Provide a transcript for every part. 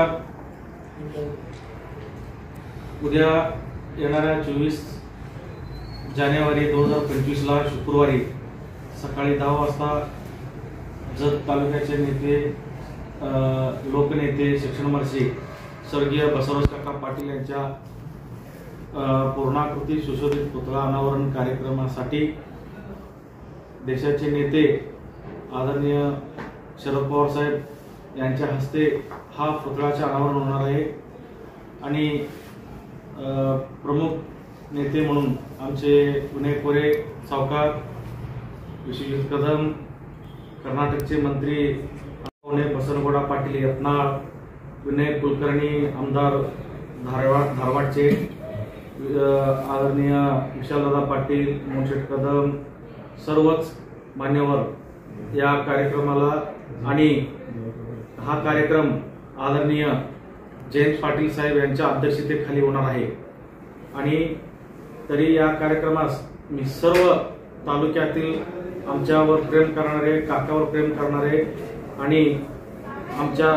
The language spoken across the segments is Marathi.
नमस्कार. उद्या येणाऱ्या 24 जानेवारी 2025ला शुक्रवारी सकाळी 10 वाजता जत तालुक्याचे नेते, लोकनेते, शिक्षणमंत्री स्वर्गीय बसवराज काका पाटील यांच्या पूर्णाकृती सुशोभित पुतळा अनावरण कार्यक्रमासाठी देशाचे नेते आदरणीय शरद पवार साहेब यांच्या हस्ते हा पुतळ्याचे अनावरण होणार आहे. आणि प्रमुख नेते म्हणून आमचे विनय कोरे सावकार, विश्वजित कदम, कर्नाटकचे मंत्री बसनगौडा पाटील यत्नाळ, विनय कुलकर्णी आमदार धारवाडचे, आदरणीय विशालदादा पाटील, मोहनशेठ कदम, सर्वच मान्यवर या कार्यक्रमाला. आणि हा कार्यक्रम आदरणीय जयंत पाटील साहेब यांच्या अध्यक्षतेखाली होणार आहे. आणि तरी या कार्यक्रमास मी सर्व तालुक्यातील आमच्यावर प्रेम करणारे, काकावर प्रेम करणारे आणि आमच्या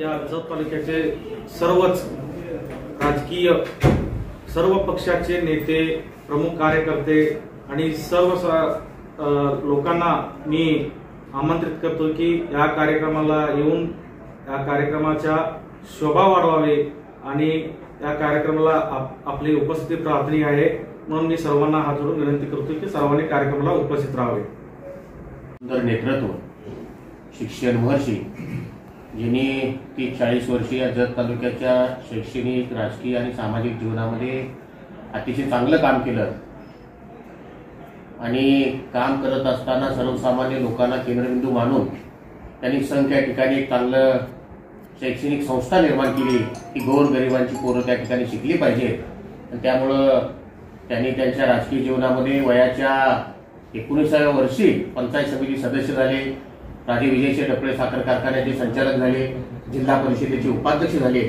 या जत तालुक्याचे सर्वच राजकीय सर्व पक्षाचे नेते, प्रमुख कार्यकर्ते आणि सर्व लोकांना मी आमंत्रित करतो की या कार्यक्रमाला येऊन या कार्यक्रमाच्या शोभा वाढवावे आणि या कार्यक्रमाला आपली उपस्थिती प्रार्थनीय आहे. म्हणून मी सर्वांना हात जोडून विनंती करतो की सर्वांनी कार्यक्रमाला उपस्थित राहावे. सुंदर नेतृत्व, शिक्षण महर्षी ज्यांनी ती 40 वर्षीय जत तालुक्याच्या शैक्षणिक, राजकीय आणि सामाजिक जीवनामध्ये अतिशय चांगलं काम केलं आणि काम करत असताना सर्वसामान्य लोकांना केंद्रबिंदू मानून त्यांनी संघ या ठिकाणी एक चांगलं शैक्षणिक संस्था निर्माण केली की गोरगरिबांची पोरं त्या ठिकाणी शिकली पाहिजेत. आणि त्यामुळं त्यांनी त्यांच्या राजकीय जीवनामध्ये वयाच्या 19व्या वर्षी पंचायत समिती सदस्य झाले, राजे विजयसिंह डफळे साखर कारखान्याचे संचालक झाले, जिल्हा परिषदेचे उपाध्यक्ष झाले.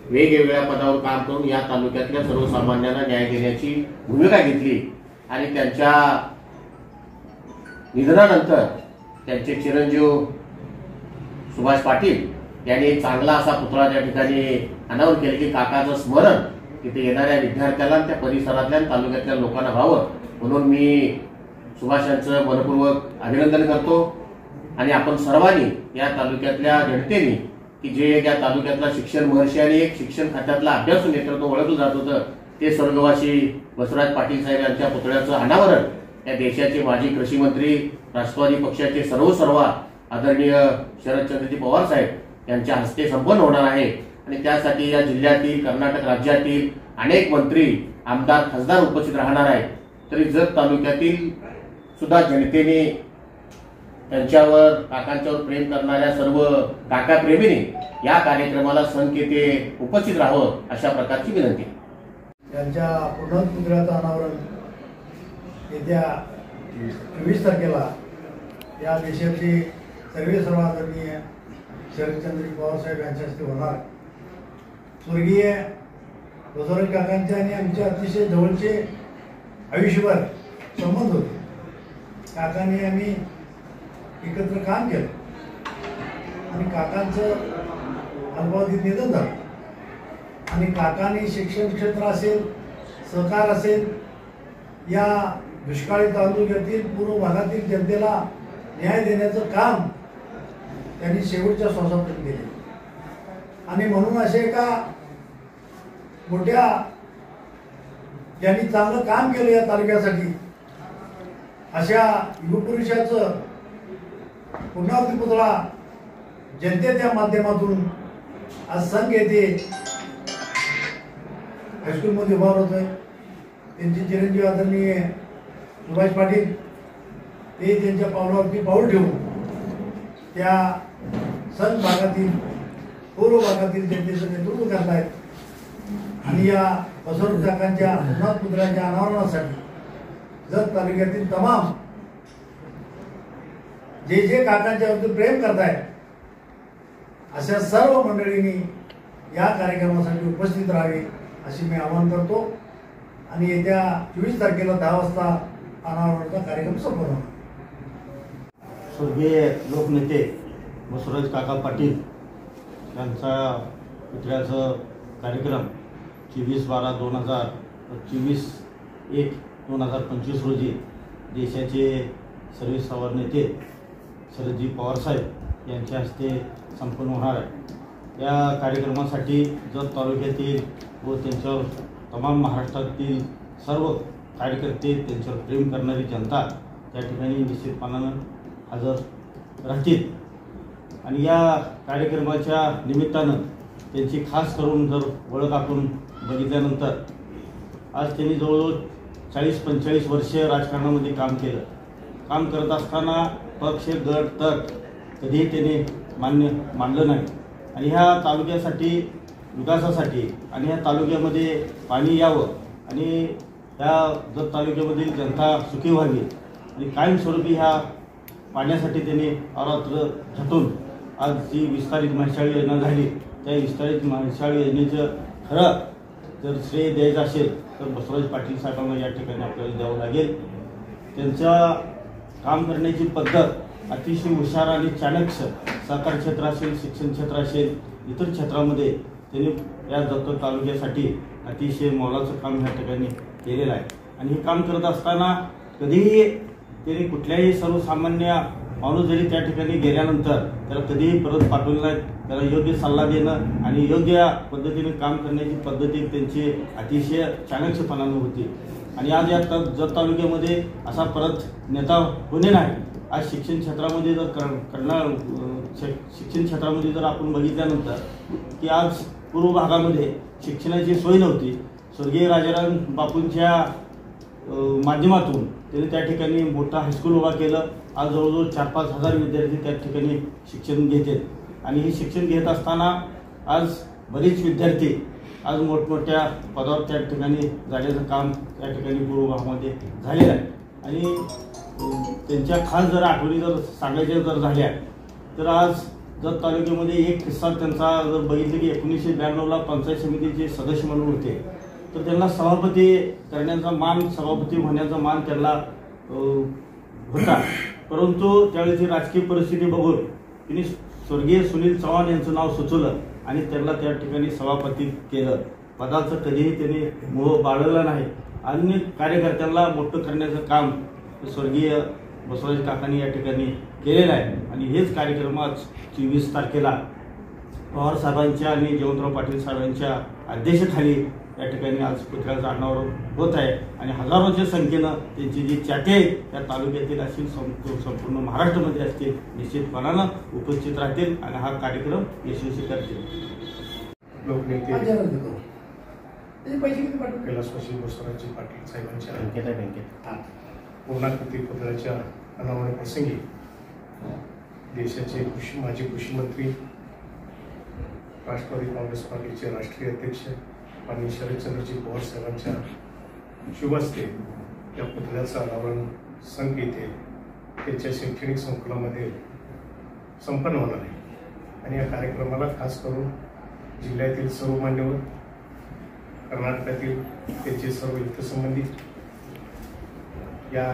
वेगवेगळ्या पदावर काम करून या तालुक्यातल्या सर्वसामान्यांना न्याय देण्याची भूमिका घेतली. आणि त्यांच्या निधनानंतर त्यांचे चिरंजीव सुभाष पाटील यांनी एक चांगला असा पुतळा त्या ठिकाणी अनावरण केले की काकाचं स्मरण तिथे येणाऱ्या विद्यार्थ्याला, त्या परिसरातल्या तालुक्यातल्या लोकांना व्हावं. म्हणून मी सुभाष यांचं मनपूर्वक अभिनंदन करतो. आणि आपण सर्वांनी या तालुक्यातल्या जनतेने की जे या तालुक्यातला शिक्षण महर्षी आणि एक शिक्षण खात्यातला अभ्यासू नेतृत्व ओळखलं जात होतं ते स्वर्गवासी बसवराज पाटील साहेब यांच्या पुतळ्याचं अनावरण या देशाचे माजी कृषी मंत्री, राष्ट्रवादी पक्षाचे सर्व आदरणीय शरदचंद्रजी पवार साहेब यांच्या हस्ते संपन्न होणार आहे. आणि त्यासाठी या जिल्ह्यातील, कर्नाटक राज्यातील अनेक मंत्री, आमदार, खासदार उपस्थित राहणार आहेत. तरी जत तालुक्यातील सुद्धा जनतेने त्यांच्यावर, काकांच्यावर प्रेम करणाऱ्या सर्व काका प्रेमीने या कार्यक्रमाला संकेते उपस्थित राहावं अशा प्रकारची विनंती. त्यांच्या पुतळ्याचं अनावरण येत्या 24 तारखेला या देशाचे सर्व आदरणीय शरदचंद्रजी पवार साहेब यांच्या हस्ते होणार. स्वर्गीय बसवराज काकांचे आणि आमचे अतिशय जवळचे आयुष्यभर संबंध होते. काकांनी आम्ही एकत्र काम केलं आणि काकांचं अल्पावधीत निधन झालं. आणि काकांनी शिक्षण क्षेत्र असेल, सहकार असेल, या दुष्काळी तालुक्यातील पूर्व भागातील जनतेला न्याय देण्याचं काम त्यांनी शेवटच्या श्वासापर्यंत केले. आणि म्हणून असे एका मोठ्या ज्यांनी चांगलं काम केलं या तालुक्यासाठी अशा युगपुरुषाचं पुनरावृत्ती पुतळा जनतेच्या माध्यमातून आज संघ येथे हायस्कूलमध्ये उभा होतोय. त्यांचे चिरंजीव आदरणीय सुभाष पाटील ते त्यांच्या पावलावरती पाऊल ठेवून त्या संघ भागातील, पूर्व भागातील जनतेचं नेतृत्व करतायत. आणि या बसवराज काकांच्या पुतळ्याच्या अनावरणासाठी जत तालुक्यातील तमाम जे काकांच्यावरती प्रेम करतायत अशा सर्व मंडळींनी या कार्यक्रमासाठी उपस्थित राहावे अशी मी आवाहन करतो. आणि येत्या 24 तारखेला 10 वाजता अनावरणाचा कार्यक्रम संपन्न होणार. स्वर्गीय लोकनेते बसवराज काका पाटील त्यांचा पुतळ्याचं कार्यक्रम 24/12/2025 रोजी देशाचे सर्व्हिस अवॉर्ड नेते शरदजी पवारसाहेब यांच्या हस्ते संपन्न होणार आहे। या कार्यक्रमासाठी जत तालुक्यातील व त्यांच्यावर तमाम महाराष्ट्रातील सर्व कार्यकर्ते, त्यांच्यावर प्रेम करणारी जनता त्या ठिकाणी निश्चितपणानं हजर राहतील आणि या कार्यक्रमाच्या निमित्तानं त्यांची खास करून जर ओळख आपण बघितल्यानंतर आज त्यांनी जवळजवळ 40-45 वर्षे राजकारणामध्ये काम केलं। काम करत असताना पक्ष, गट, तट कधीही त्यांनी मानलं नाही आणि ह्या तालुक्यासाठी, विकासासाठी आणि ह्या तालुक्यामध्ये पाणी यावं आणि ह्या जत तालुक्यामधील जनता सुखी व्हावी आणि कायमस्वरूपी ह्या पाण्यासाठी त्यांनी अहोरात्र झटून आज जी विस्तारित म्हैसाळ योजना झाली, त्या विस्तारित म्हैसाळ योजनेचं खरं जर श्रेय द्यायचं असेल तर बसवराज पाटील साहेबांना या ठिकाणी आपल्याला द्यावं लागेल। त्यांच्या काम करण्याची पद्धत अतिशय हुशार आणि चाणक्य, सहकार क्षेत्र असेल, शिक्षण क्षेत्र असेल, इतर क्षेत्रामध्ये त्यांनी या जत तालुक्यासाठी अतिशय मोलाचं काम ह्या ठिकाणी केलेलं आहे आणि हे काम करत असताना कधीही त्यांनी कुठल्याही सर्वसामान्य माणूस जरी त्या ठिकाणी गेल्यानंतर त्याला कधीही परत पाठवलं नाही। त्याला योग्य सल्ला देणं आणि योग्य पद्धतीने काम करण्याची पद्धती त्यांची अतिशय चाणक्यपणानं होती आणि आज या जत तालुक्यामध्ये असा परत नेता होणे नाही। आज शिक्षण क्षेत्रामध्ये शिक्षण क्षेत्रामध्ये जर आपण बघितल्यानंतर की आज पूर्व भागामध्ये शिक्षणाची सोय नव्हती। स्वर्गीय राजाराम बापूंच्या माध्यमातून त्यांनी त्या ठिकाणी मोठा हायस्कूल उभा केलं। आज जवळजवळ 4-5 हजार विद्यार्थी त्या ठिकाणी शिक्षण घेतात आणि हे शिक्षण घेत असताना आज बरेच विद्यार्थी आज मोठमोठ्या पदावर त्या ठिकाणी जाण्याचं काम त्या ठिकाणी पूर्व भागामध्ये झालेलं आहे आणि त्यांच्या खास जर आठवणी जर सांगायच्या जर झाल्या तर आज जत तालुक्यामध्ये एक किस्सा त्यांचा जर बघितलं की 1992ला पंचायत समितीचे सदस्य म्हणून होते, तर त्यांना सभापती करण्याचा मान, सभापती होण्याचा मान त्यांना होता, परंतु त्यावेळेची राजकीय परिस्थिती बघून त्यांनी स्वर्गीय सुनील चव्हाण यांचं नाव सुचवलं आणि त्यांना त्या ठिकाणी सभापती केलं। पदाचं कधीही त्यांनी मोह बाळगला नाही आणि कार्यकर्त्यांना मोठं करण्याचं काम स्वर्गीय बसवराज काकांनी या ठिकाणी केलेलं आहे आणि हेच कार्यक्रम आज 24 तारखेला पवार साहेबांच्या आणि जयवंतराव पाटील साहेबांच्या अध्यक्षतेखाली या ठिकाणी आज पुतळ्याचं अनावरण होत आहे आणि हजारोच्या संख्येनं त्यांची जी चाहते आहेत त्या तालुक्यातील असतील, संपूर्ण महाराष्ट्रामध्ये असतील, निश्चितपणानं उपस्थित राहतील आणि हा कार्यक्रम यशस्वी करतील। लोकनेते कैलासवासी बसवराजजी पाटील साहेबांच्या पूर्णाकृती पुतळ्याच्या अनावरण प्रसंगी देशाचे माजी कृषी मंत्री, राष्ट्रवादी काँग्रेस पार्टीचे राष्ट्रीय अध्यक्ष आणि शरदचंद्रजी पवार साहेबांच्या शुभ हस्ते या पुतळ्याचं अनावरण संघ येथे त्यांच्या शैक्षणिक संकुलामध्ये संपन्न होणार आहे आणि या कार्यक्रमाला खास करून जिल्ह्यातील सर्व मान्यवर, कर्नाटकातील त्यांचे सर्व हितसंबंधी, या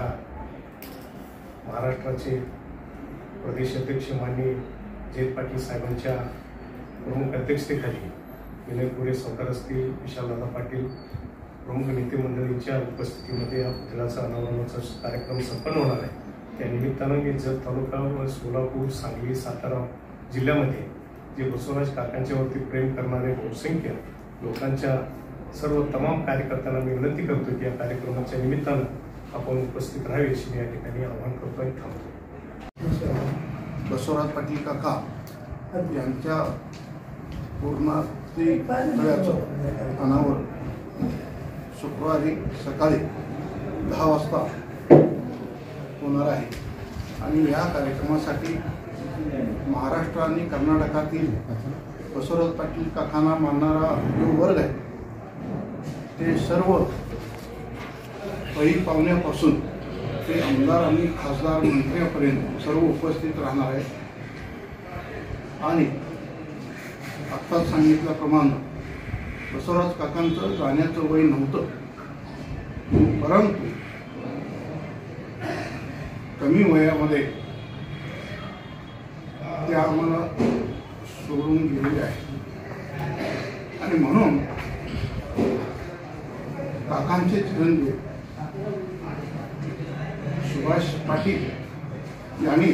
महाराष्ट्राचे प्रदेश अध्यक्ष माननीय जयंत पाटील साहेबांच्या प्रमुख अध्यक्षतेखाली विनय पुरे सावकार असतील, विशालदादा पाटील प्रमुख नेते मंडळींच्या उपस्थितीमध्ये या पुतळ्याचा अनावरणाचा कार्यक्रम संपन्न होणार आहे। त्या निमित्तानं मी जत तालुका व सोलापूर, सांगली, सातारा जिल्ह्यामध्ये जे बसवराज काकांच्यावरती प्रेम करणारे बहुसंख्य लोकांच्या सर्व तमाम कार्यकर्त्यांना मी विनंती करतो की या कार्यक्रमाच्या निमित्तानं आपण उपस्थित राहावे अशी मी या ठिकाणी आवाहन करतो आणि थांबतो। बसवराज पाटील काका यांच्या पूर्णाकृती पुतळ्याचं अनावरण शुक्रवारी सकाळी 10 वाजता होणार आहे आणि या कार्यक्रमासाठी महाराष्ट्र आणि कर्नाटकातील बसवराज पाटील काकांना मानणारा जो वर्ग आहे ते सर्व पहिल पाहुण्यापासून ते आमदार आणि खासदार मंत्र्यांपर्यंत सर्व उपस्थित राहणार आहे आणि आत्ताच सांगितल्याप्रमाणे बसवराज काकांचं जाण्याचं वय नव्हतं, परंतु कमी वयामध्ये ते आम्हाला सोडून गेलेले आहे आणि म्हणून काकांचे चिरंजीव सुभाष पाटील यांनी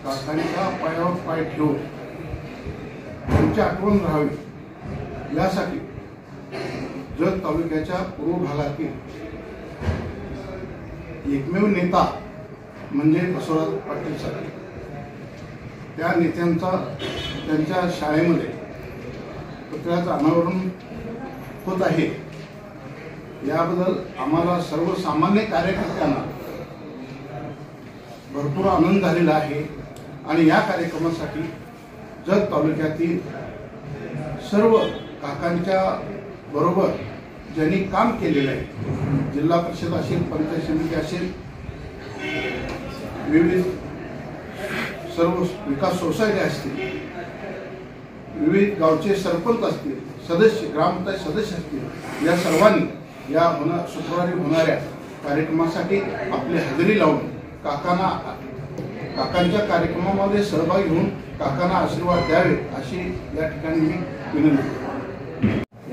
काकांच्या पायावर पाय ठेवून त्यांची आठवण राहावी यासाठी जत तालुक्याच्या पूर्व भागातील एकमेव नेता म्हणजे बसवराज पाटील साहेब, त्या नेत्यांचा त्यांच्या शाळेमध्ये पुतळ्याचं अनावरण होत आहे। याबद्दल आम्हाला सर्वसामान्य कार्यकर्त्यांना भरपूर आनंद झालेला आहे आणि या कार्यक्रमासाठी जत तालुक्यातील सर्व काकांच्या बरोबर ज्यांनी काम केलेलं आहे, जिल्हा परिषद असेल, पंचायत समिती असेल, विविध सर्व विकास सोसायटी असतील, विविध गावचे सरपंच असतील, सदस्य, ग्रामपंचायत सदस्य असतील, या सर्वांनी या शुक्रवारी होणाऱ्या कार्यक्रमासाठी आपली हजेरी लावून काकांच्या कार्यक्रमामध्ये सहभागी होऊन काकांना आशीर्वाद द्यावे अशी या ठिकाणी मी विनंती करतो।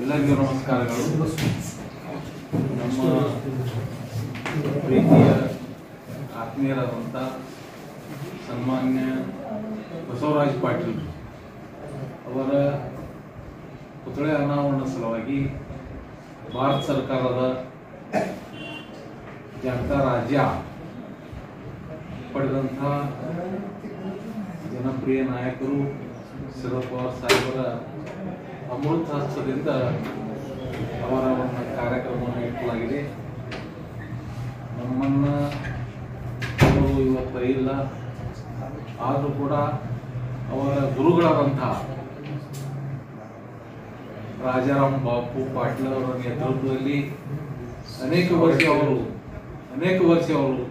ಎಲ್ಲರಿಗೂ ನಮಸ್ಕಾರಗಳು। ನಮ್ಮ ಪ್ರೀತಿಯ ಆತ್ಮೀಯರಾದಂಥ ಸನ್ಮಾನ್ಯ ಬಸವರಾಜ ಪಾಟೀಲ್ ಅವರ ಪುತ್ಥಳಿ ಅನಾವರಣ ಸಲುವಾಗಿ ಭಾರತ ಸರ್ಕಾರದ ಜನತಾ ರಾಜ್ಯ ಪಡೆದಂಥ ಜನಪ್ರಿಯ ನಾಯಕರು ಶರದ್ ಪವಾರ್ ಸಾಹೇಬರ ಅಮೃತ ಹಸ್ತದಿಂದ ಅವರ ಒಂದು ಕಾರ್ಯಕ್ರಮವನ್ನು ಇಟ್ಟಲಾಗಿದೆ। ನಮ್ಮನ್ನು ಅವರು ಇವತ್ತು ಇಲ್ಲ, ಆದರೂ ಕೂಡ ಅವರ ಗುರುಗಳಾದಂತಹ ರಾಜಾರಾಮ್ ಬಾಪು ಪಾಟೀಲ್ ಅವರ ನೇತೃತ್ವದಲ್ಲಿ ಅನೇಕ ವರ್ಷ ಅವರು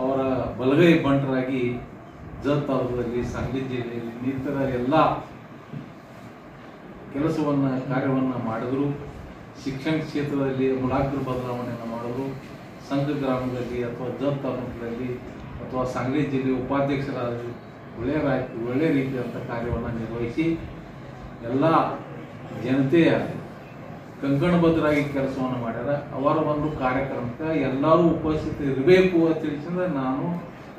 ಅವರ ಬಲಗೈ ಬಂಟರಾಗಿ ಜತ್ ತಾಲೂಕಲ್ಲಿ, ಸಾಂಗ್ಲಿ ಜಿಲ್ಲೆಯಲ್ಲಿ ಇನ್ನಿತರ ಎಲ್ಲ ಕಾರ್ಯವನ್ನು ಮಾಡಿದ್ರು। ಶಿಕ್ಷಣ ಕ್ಷೇತ್ರದಲ್ಲಿ ಮೂಲಾಗ್ರ ಬದಲಾವಣೆಯನ್ನು ಮಾಡಿದ್ರು। ಸಂಘ ಗ್ರಾಮದಲ್ಲಿ ಅಥವಾ ಜತ್ ತಾಲೂಕಿನಲ್ಲಿ ಅಥವಾ ಸಾಂಗ್ಲಿ ಜಿಲ್ಲೆ ಉಪಾಧ್ಯಕ್ಷರಾಗಿ ಒಳ್ಳೆಯ ರೀತಿಯಾದಂಥ ಕಾರ್ಯವನ್ನು ನಿರ್ವಹಿಸಿ ಎಲ್ಲ ಜನತೆಯ ಕಂಕಣಬದ್ಧರಾಗಿ ಕೆಲಸವನ್ನು ಮಾಡ್ಯಾರ। ಅವರ ಒಂದು ಕಾರ್ಯಕ್ರಮಕ್ಕೆ ಎಲ್ಲರೂ ಉಪಸ್ಥಿತರಿರಬೇಕು ಅಂತ ತಿಳಿಸಿದ್ರೆ ನಾನು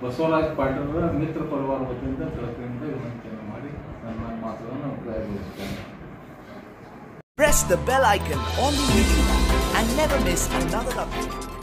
ಬಸವರಾಜ ಪಾಟೀಲರ ಮಿತ್ರ ಪರಿವಾರ ವತಿಯಿಂದ ಕಳಕಳಿಯಿಂದ ವಿನಂತಿಯನ್ನು ಮಾಡಿ ನನ್ನ ಮಾತುಗಳನ್ನು ಮುಕ್ತಾಯಗೊಳಿಸುತ್ತೇನೆ। Press the bell icon on the YouTube and never miss another update.